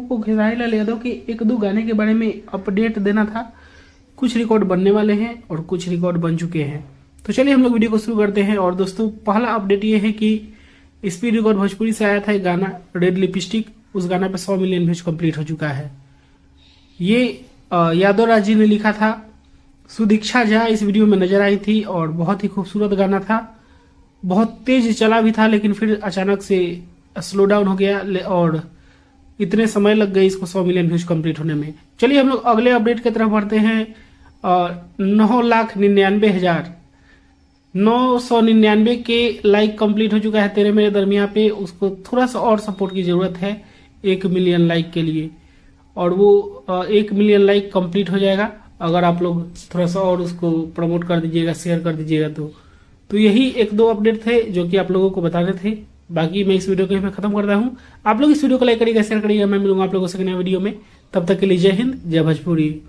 को खेसारी लाल यादव के एक दो गाने के बारे में अपडेट देना था। कुछ रिकॉर्ड बनने वाले हैं और कुछ रिकॉर्ड बन चुके हैं। तो चलिए हम लोग वीडियो को शुरू करते हैं। और दोस्तों, पहला अपडेट ये है कि स्पीड रिकॉर्ड भोजपुरी से आया था एक गाना रेड लिपस्टिक, उस गाना पे 100 मिलियन व्यूज कंप्लीट हो चुका है। ये यादव राज जी ने लिखा था। सुदीक्षा झा इस वीडियो में नजर आई थी और बहुत ही खूबसूरत गाना था। बहुत तेज चला भी था, लेकिन फिर अचानक से स्लो डाउन हो गया और इतने समय लग गए इसको 100 मिलियन व्यूज कंप्लीट होने में। चलिए हम लोग अगले अपडेट की तरफ बढ़ते हैं। 9,99,999 के लाइक कंप्लीट हो चुका है तेरे मेरे दरमिया पे। उसको थोड़ा सा और सपोर्ट की जरूरत है 1 मिलियन लाइक के लिए, और वो 1 मिलियन लाइक कंप्लीट हो जाएगा अगर आप लोग थोड़ा सा और उसको प्रमोट कर दीजिएगा, शेयर कर दीजिएगा। तो यही एक दो अपडेट थे जो कि आप लोगों को बताने थे। बाकी मैं इस वीडियो को मैं खत्म करता हूँ। आप लोग इस वीडियो को लाइक करिएगा, शेयर करिएगा। मैं मिलूंगा आप लोगों से नए वीडियो में। तब तक के लिए जय हिंद, जय भोजपुरी।